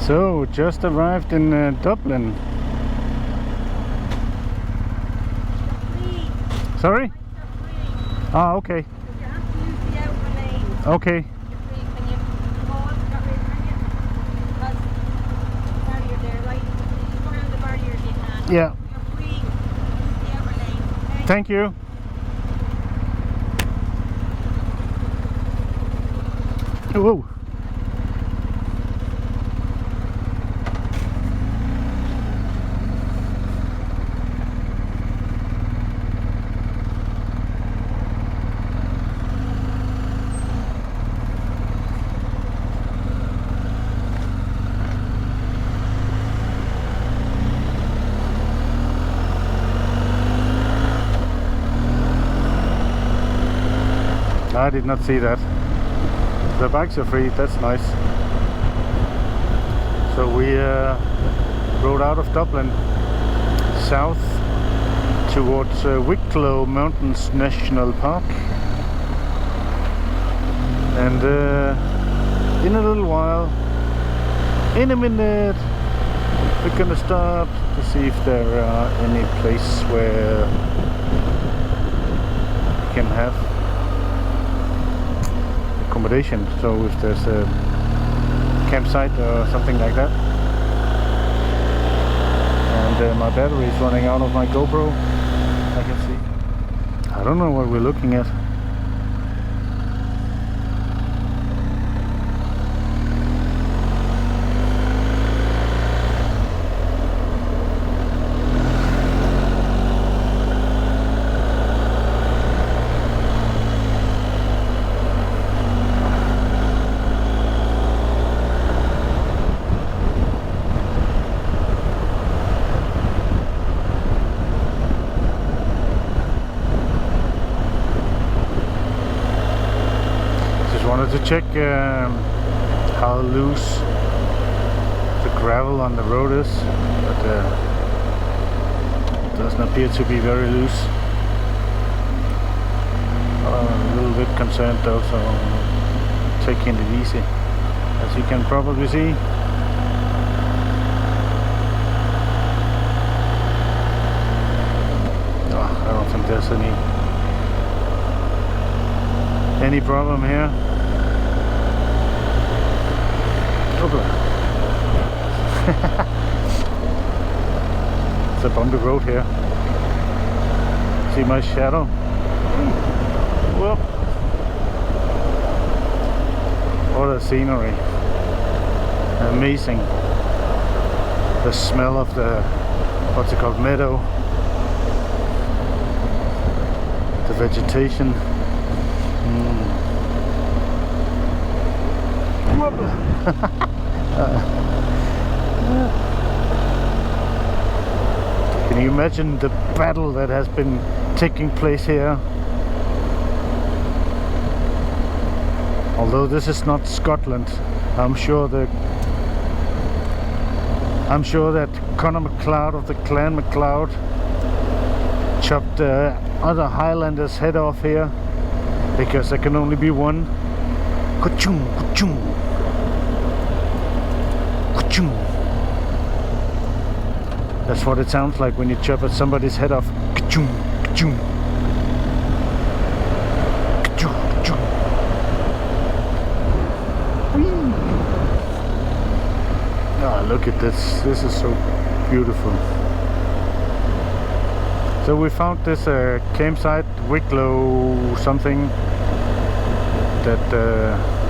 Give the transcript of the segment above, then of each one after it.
So, just arrived in Dublin. Sorry? Ah, okay. You have to use the outer lane. Okay. You're free. Can you pause? Got rid of it? Because the barrier there, right? If you go around the barrier, you can. Yeah. You're free. Use the outer lane. Okay? Thank you. Whoa. I did not see that. The bikes are free, that's nice. So we rode out of Dublin south towards Wicklow Mountains National Park, and in a little while, in a minute, we're gonna stop to see if there are any place where we can have accommodation, so if there's a campsite or something like that. And my battery is running out of my GoPro, I can see. I don't know what we're looking at. To check how loose the gravel on the road is, but it doesn't appear to be very loose. I'm a little bit concerned though, so I'm taking it easy, as you can probably see. Oh, I don't think there's any problem here. It's a bumpy road here. See my shadow? Whoop. What a scenery. Amazing. The smell of the, what's it called, meadow. The vegetation. Can you imagine the battle that has been taking place here? Although this is not Scotland, I'm sure that Conor MacLeod of the Clan MacLeod chopped the other Highlanders' head off here, because there can only be one. Ka-choom, ka-choom. That's what it sounds like when you chop at somebody's head off. Ka-choom, ka-choom. Ka-choom, ka-choom. Ah, look at this. This is so beautiful. So we found this campsite, Wicklow something, that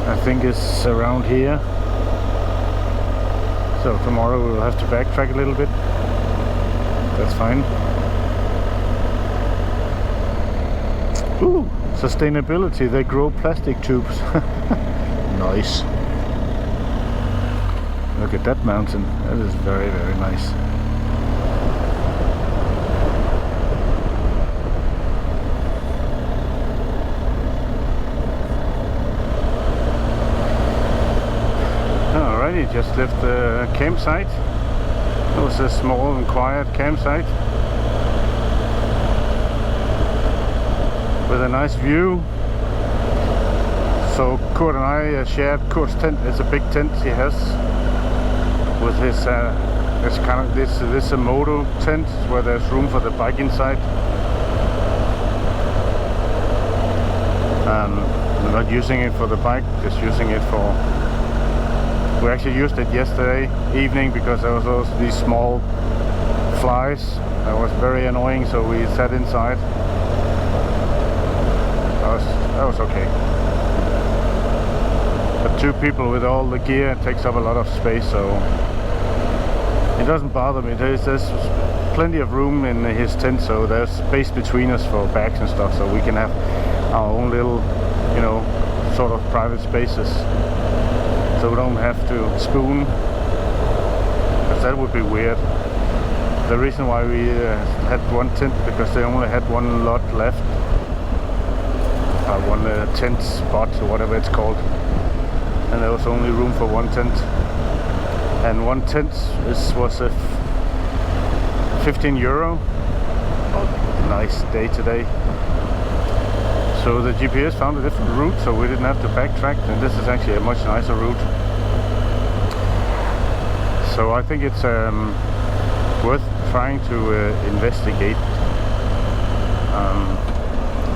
I think is around here. So tomorrow we'll have to backtrack a little bit. That's fine. Ooh, sustainability. They grow plastic tubes. Nice. Look at that mountain. That is very, very nice. Alrighty, just left the campsite. It was a small and quiet campsite with a nice view. So Kurt and I shared Kurt's tent. It's a big tent he has. with his this a moto tent where there's room for the bike inside. We're not using it for the bike, just using it for... We actually used it yesterday evening because there was also these small flies. That was very annoying, so we sat inside. That was okay. But 2 people with all the gear takes up a lot of space, so it doesn't bother me. There's plenty of room in his tent, so there's space between us for bags and stuff, so we can have our own little, you know, sort of private spaces. So we don't have to spoon, because that would be weird. The reason why we had one tent, because they only had one lot left. One tent spot, or whatever it's called. And there was only room for one tent. And one tent was a 15 euro. Oh, nice day today. So the GPS found a different route, so we didn't have to backtrack, and this is actually a much nicer route. So I think it's worth trying to investigate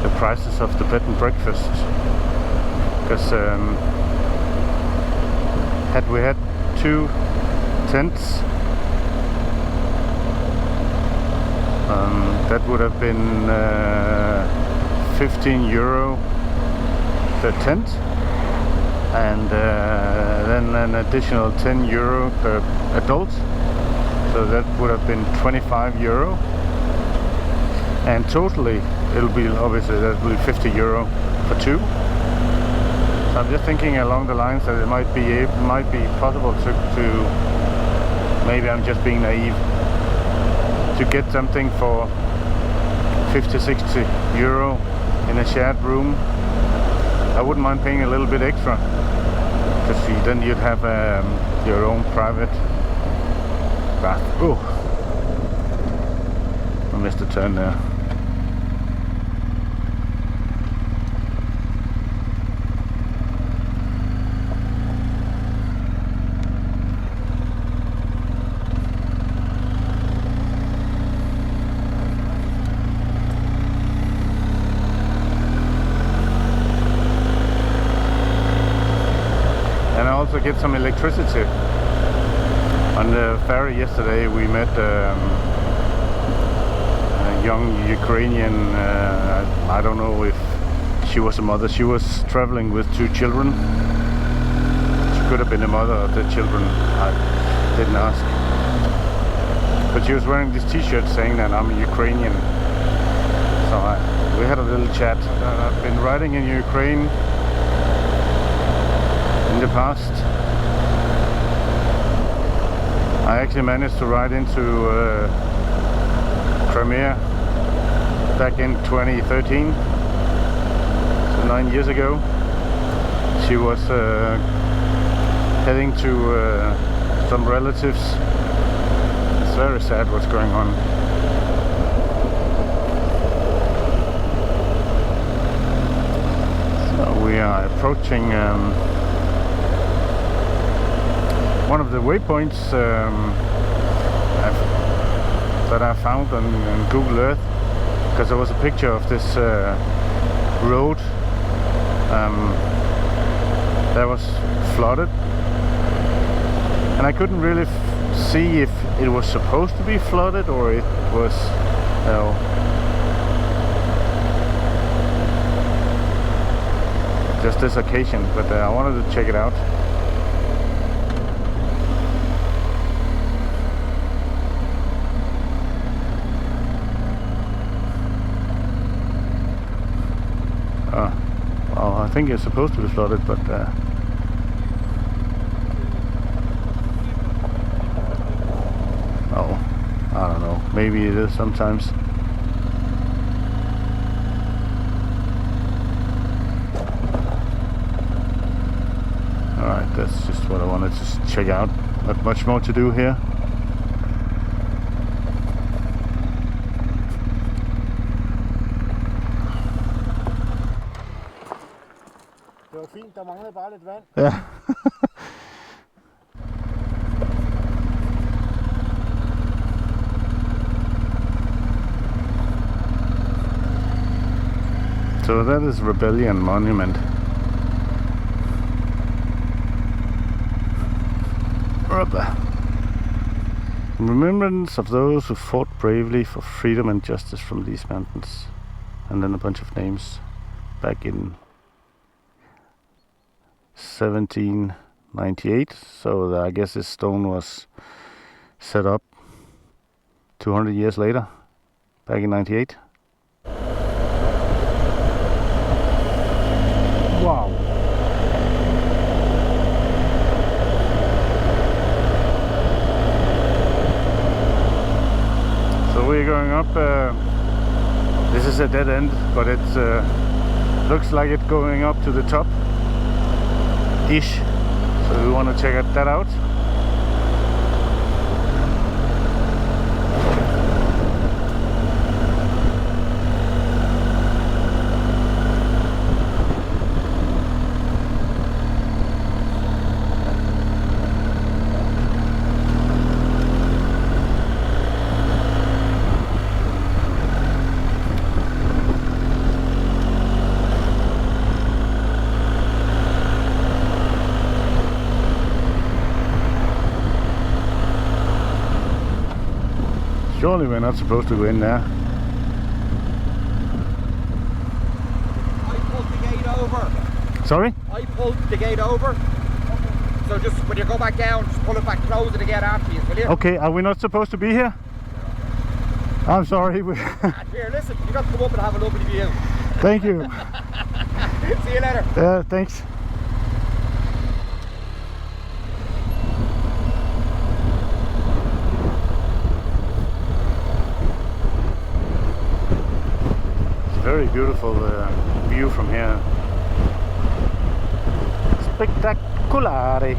the prices of the bed and breakfast, because had we had 2 tents, that would have been 15 euro per tent, and then an additional 10 euro per adult, so that would have been 25 euro, and totally it'll be, obviously that will be 50 euro for 2. So I'm just thinking along the lines that it might be possible to maybe I'm just being naive, to get something for 50-60 euro in a shared room. I wouldn't mind paying a little bit extra, because then you'd have your own private bath. Oh, I missed a turn there. Get some electricity. On the ferry yesterday we met a young Ukrainian, I don't know if she was a mother. She was traveling with 2 children. She could have been the mother of the children, I didn't ask. But she was wearing this t-shirt saying that I'm a Ukrainian. So we had a little chat. I've been riding in Ukraine in the past. I actually managed to ride into Crimea back in 2013, so 9 years ago. She was heading to some relatives. It's very sad what's going on. So we are approaching one of the waypoints that I found on Google Earth, because there was a picture of this road that was flooded, and I couldn't really see if it was supposed to be flooded or it was, you know, just this occasion, but I wanted to check it out. Well, I think it's supposed to be flooded, but oh, I don't know. Maybe it is sometimes. Alright, that's just what I wanted to check out. Not much more to do here. Det var fint, der manglede bare lidt vand. Ja. So that is Rebellion Monument. Rubber. In remembrance of those who fought bravely for freedom and justice from these mountains. And then a bunch of names back in 1798. So I guess this stone was set up 200 years later, back in 98. Wow. So we're going up, this is a dead end, but it looks like it's going up to the top ish, so we want to check that out. Surely we're not supposed to go in there. I pulled the gate over. Sorry? I pulled the gate over. So just when you go back down, just pull it back, close it again after you, will you? Okay, are we not supposed to be here? I'm sorry. Here, listen, you got to come up and have a lovely view. Thank you. See you later. Thanks. Very beautiful view from here. Spectacolare.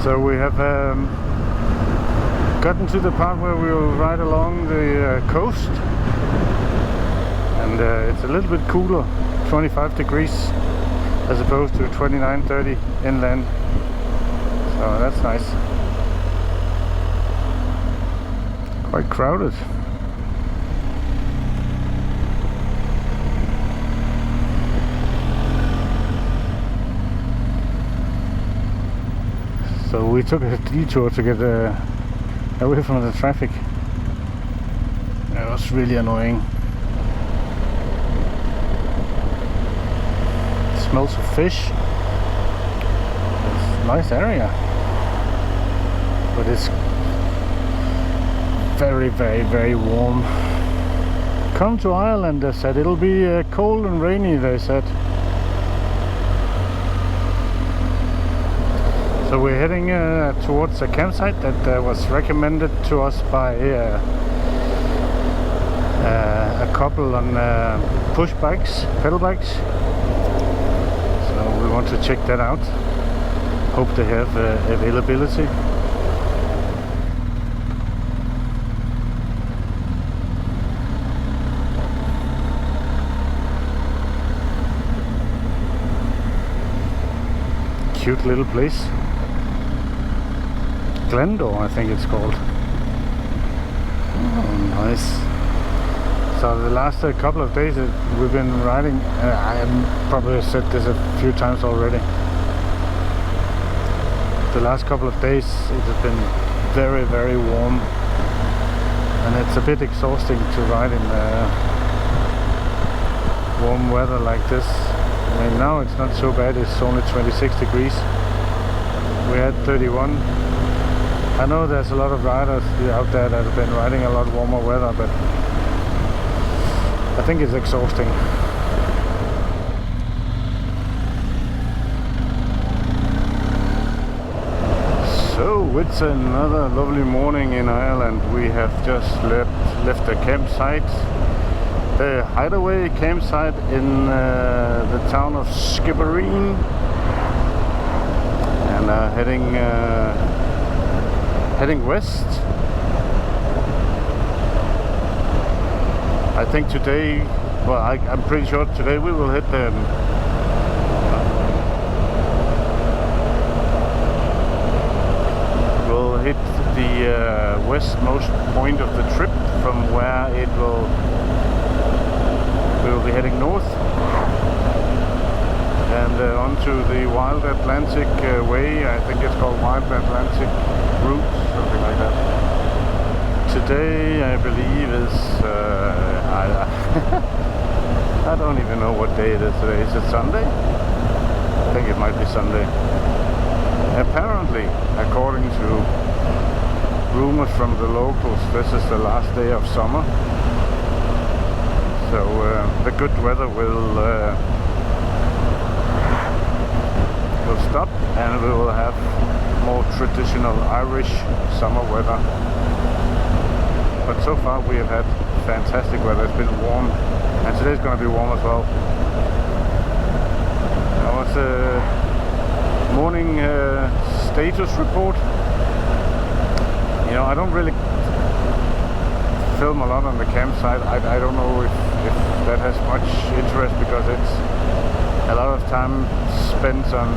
So we have gotten to the part where we will ride along the coast, and it's a little bit cooler, 25 degrees as opposed to 29, 30 inland, so that's nice. Quite crowded. So we took a detour to get away from the traffic. It was really annoying. It smells of fish. It's a nice area, but it's very, very, very warm. Come to Ireland, they said. It'll be cold and rainy, they said. So we're heading towards a campsite that was recommended to us by a couple on push bikes, pedal bikes. So we want to check that out. Hope they have availability. Cute little place. Glendor, I think it's called. Oh, nice. So the last couple of days we've been riding, I have probably said this a few times already. The last couple of days it has been very, very warm, and it's a bit exhausting to ride in warm weather like this. I mean, now it's not so bad, it's only 26 degrees. We had 31. I know there's a lot of riders out there that have been riding a lot warmer weather, but I think it's exhausting. So Hello, it's another lovely morning in Ireland. We have just left the campsite, the Hideaway campsite in the town of Skipereen, and heading west. I think today, well, I'm pretty sure today we will hit the westmost point of the trip, from where we will be heading north and onto the Wild Atlantic Way. I think it's called Wild Atlantic Route, something like that. Today, I believe, is I don't even know what day it is today. Is it Sunday? I think it might be Sunday. Apparently, according to rumors from the locals, this is the last day of summer, so the good weather will stop, and we will have more traditional Irish summer weather. But so far we have had fantastic weather. It's been warm, and today's going to be warm as well. Now it's a morning status report. You know, I don't really film a lot on the campsite. I don't know if that has much interest, because it's a lot of time spent on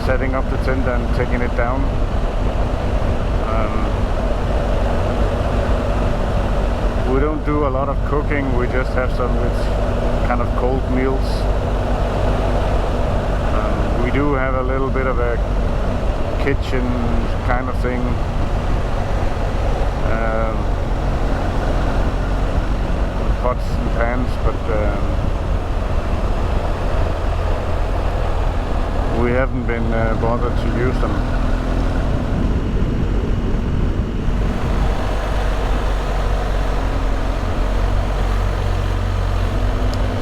setting up the tent and taking it down. We don't do a lot of cooking. We just have some kind of cold meals. We do have a little bit of a kitchen kind of thing. Pots and pans, but we haven't been bothered to use them.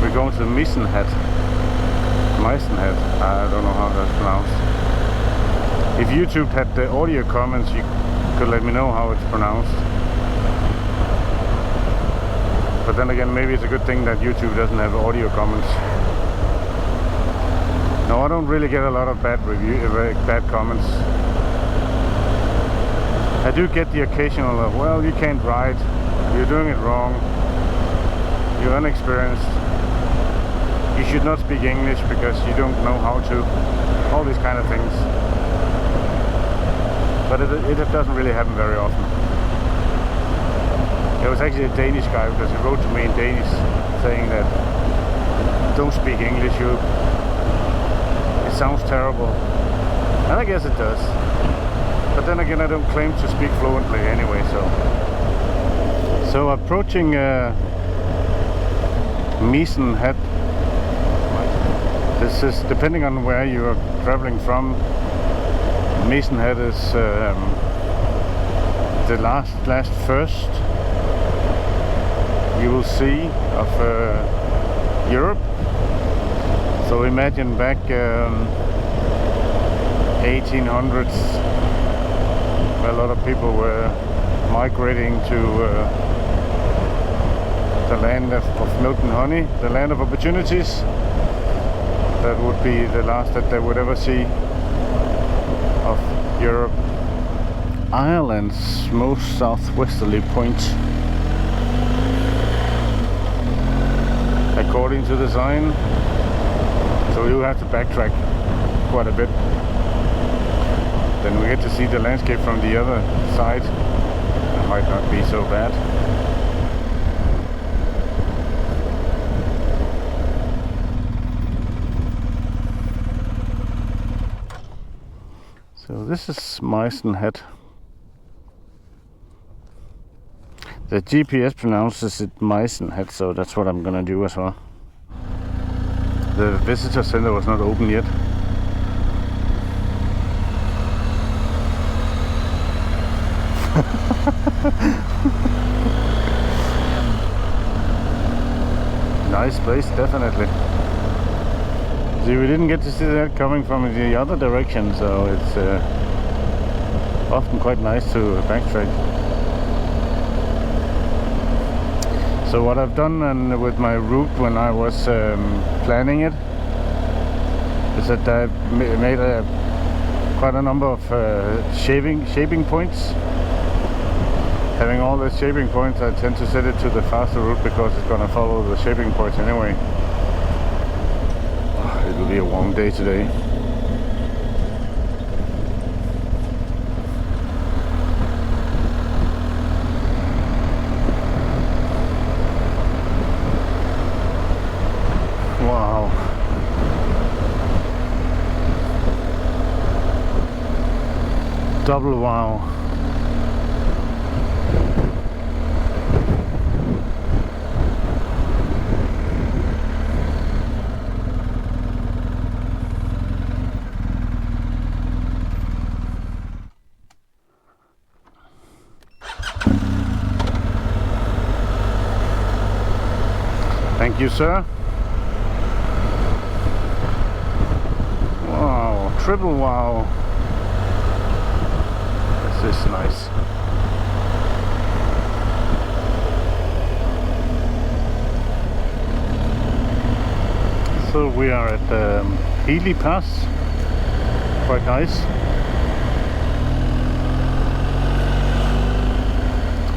We're going to Mizen, I don't know how that's pronounced. If YouTube had the audio comments, you could let me know how it's pronounced. But then again, maybe it's a good thing that YouTube doesn't have audio comments. No, I don't really get a lot of bad comments. I do get the occasional, well, you can't ride, you're doing it wrong, you're inexperienced, you should not speak English because you don't know how to, all these kind of things. But it doesn't really happen very often. There was actually a Danish guy, because he wrote to me in Danish saying that don't speak English, it sounds terrible. And I guess it does. But then again, I don't claim to speak fluently anyway, so approaching Mizen Head. This is, depending on where you are traveling from, Mizen Head is the last first you will see of Europe. So imagine back 1800s, where a lot of people were migrating to the land of milk and honey, the land of opportunities. That would be the last that they would ever see of Europe. Ireland's most southwesterly point, according to the sign. So you have to backtrack quite a bit. Then we get to see the landscape from the other side. It might not be so bad. So this is Mizen Head. The GPS pronounces it Mizen Head, so that's what I'm gonna do as well. The visitor center was not open yet. Nice place, definitely. See, we didn't get to see that coming from the other direction, so often quite nice to backtrack. So what I've done and with my route when I was planning it is that I've made quite a number of shaping points. Having all the shaping points, I tend to set it to the faster route because it's gonna follow the shaping points anyway. It will be a warm day today. Wow. Double wow. Thank you, sir. Wow, triple wow. This is nice. So we are at the Healy Pass. Quite nice.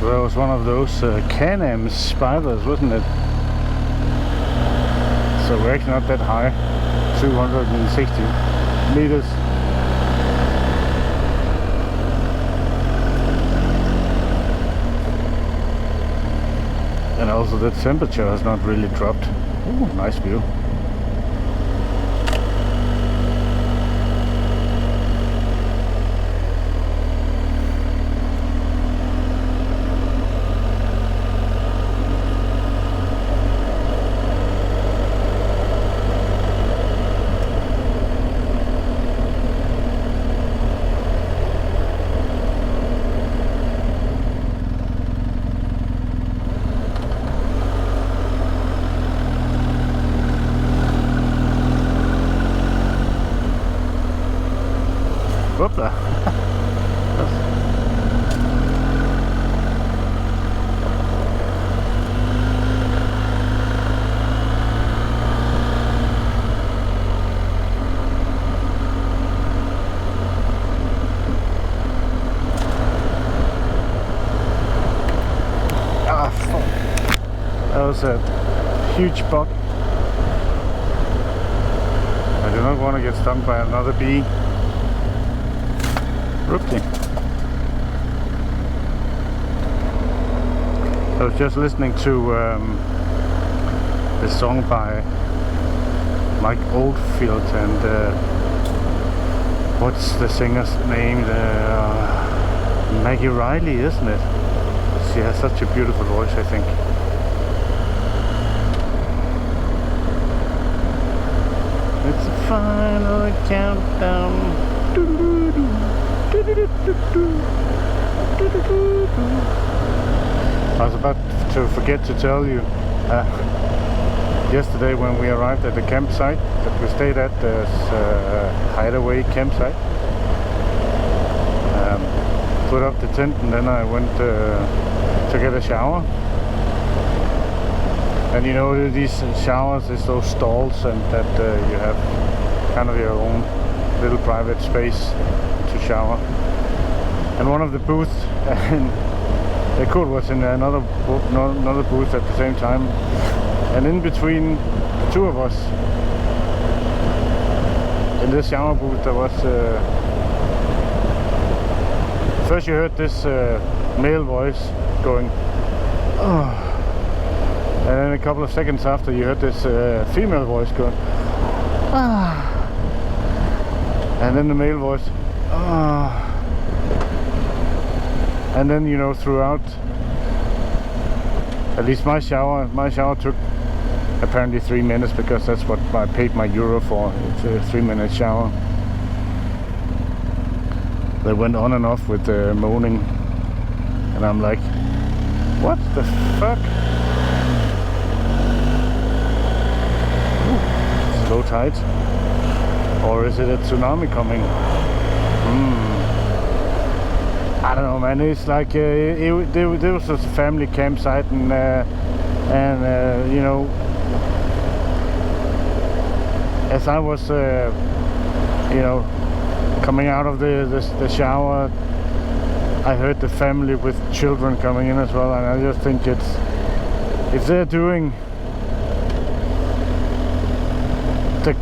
There was one of those Can-Am spiders, wasn't it? So we're actually not that high, 260 meters. And also the temperature has not really dropped. Ooh, nice view. Whoopla. Ah, fuck. That was a huge bug. I do not want to get stung by another bee. Oopsie. I was just listening to this song by Mike Oldfield and what's the singer's name? Maggie Riley, isn't it? She has such a beautiful voice, I think. It's the final countdown. I was about to forget to tell you yesterday when we arrived at the campsite that we stayed at, this Hideaway campsite. Put up the tent and then I went to get a shower. And you know, these showers is those stalls and that you have kind of your own little private space to shower. And one of the booths and Kurt was in another booth at the same time, and in between the two of us in this shower booth there was first you heard this male voice going oh, and then a couple of seconds after you heard this female voice going ah, and then the male voice ah. And then, you know, throughout, at least my shower took apparently 3 minutes because that's what I paid my euro for. It's a 3-minute shower. They went on and off with the moaning, and I'm like, what the fuck? Ooh, it's low tide, or is it a tsunami coming? I don't know, man. It's like there was a family campsite, and you know, as I was, you know, coming out of the shower, I heard the family with children coming in as well, and I just think it's, if they're doing the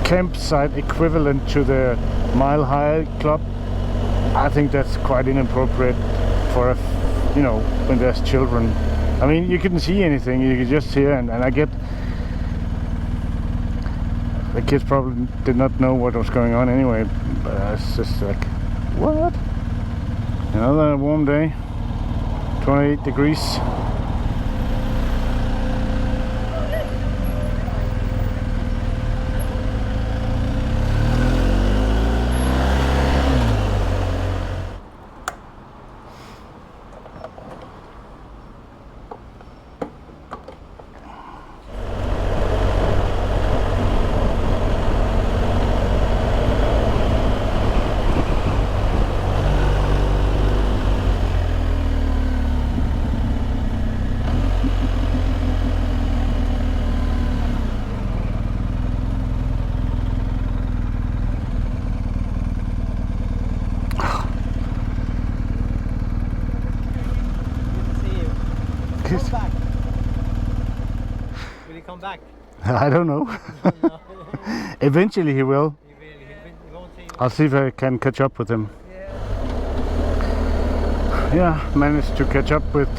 campsite equivalent to the Mile High Club, I think that's quite inappropriate for a, you know, when there's children. I mean, you couldn't see anything, you could just hear, and I get the kids probably did not know what was going on anyway, but it's just like, what? Another warm day, 28 degrees. Come back. Will he come back? I don't know. No. Eventually he will. He won't see you. I'll see if I can catch up with him. Yeah, managed to catch up with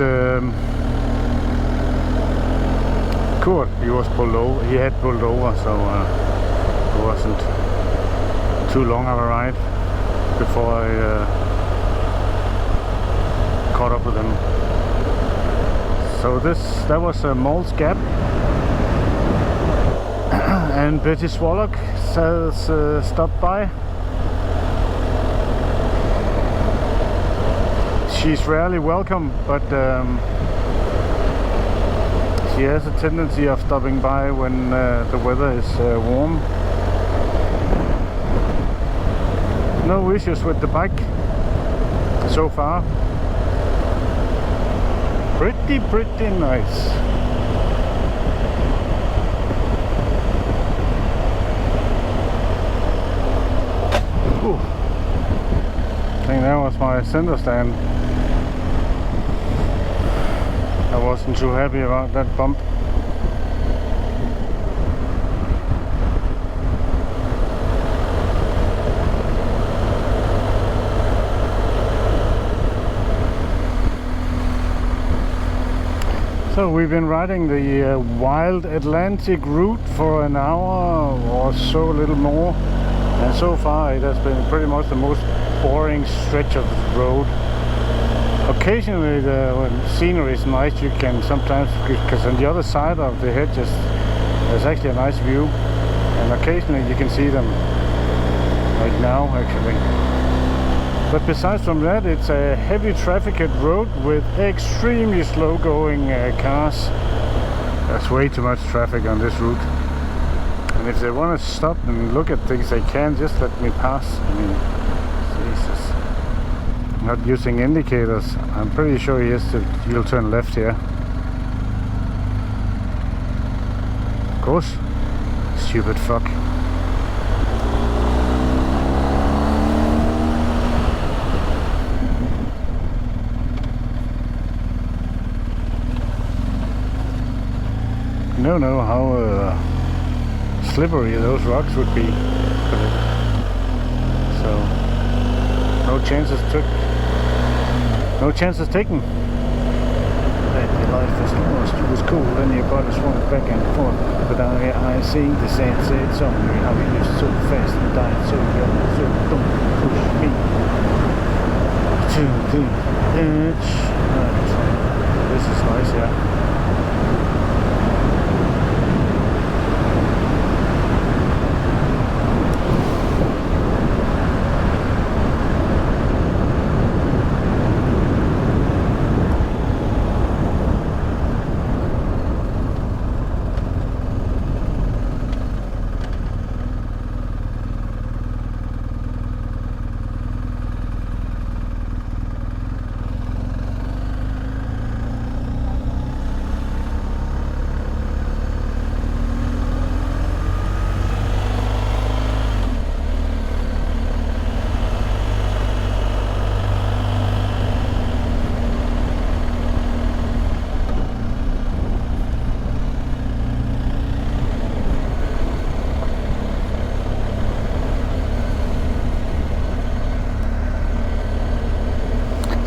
Kurt. He was pulled over. He had pulled over, so it wasn't too long of a ride before I caught up with him. So that was a Molls gap, and Betty Swallock says stopped by. She's rarely welcome, but she has a tendency of stopping by when the weather is warm. No issues with the bike so far. Pretty nice. Ooh. I think that was my center stand. I wasn't too happy about that bump. So we've been riding the wild Atlantic route for an hour or so, a little more, and so far it has been pretty much the most boring stretch of the road. Occasionally when scenery is nice, you can sometimes, because on the other side of the hedges there's actually a nice view, and occasionally you can see them, like now actually. But besides from that, it's a heavy trafficked road with extremely slow going cars. There's way too much traffic on this route. And if they want to stop and look at things, they can. Just let me pass. I mean, Jesus. Not using indicators. I'm pretty sure he'll turn left here. Of course. Stupid fuck. I don't know how slippery those rocks would be, so no chances taken. The life was cool, then your body swung back and forth, but I see the said song, how you used so fast and died so young, so don't push me to the edge. This is nice, yeah.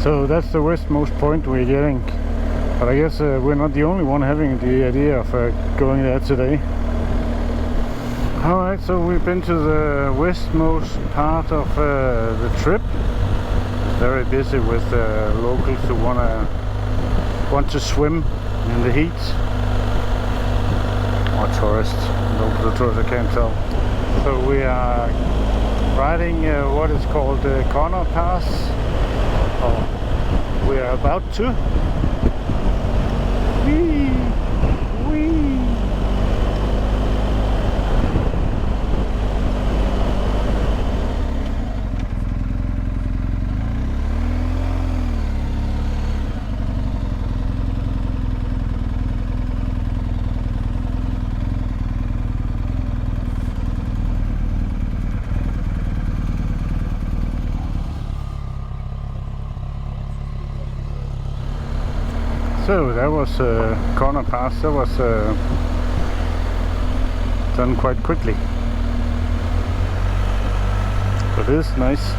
So that's the westmost point we're getting. But I guess we're not the only one having the idea of going there today. Alright, so we've been to the westmost part of the trip. It's very busy with locals who want to swim in the heat. Or tourists. Locals or tourists, I can't tell. So we are riding what is called Conor Pass. Or we are about to. Whee! Whee! So that was Conor Pass. That was done quite quickly. But it is nice.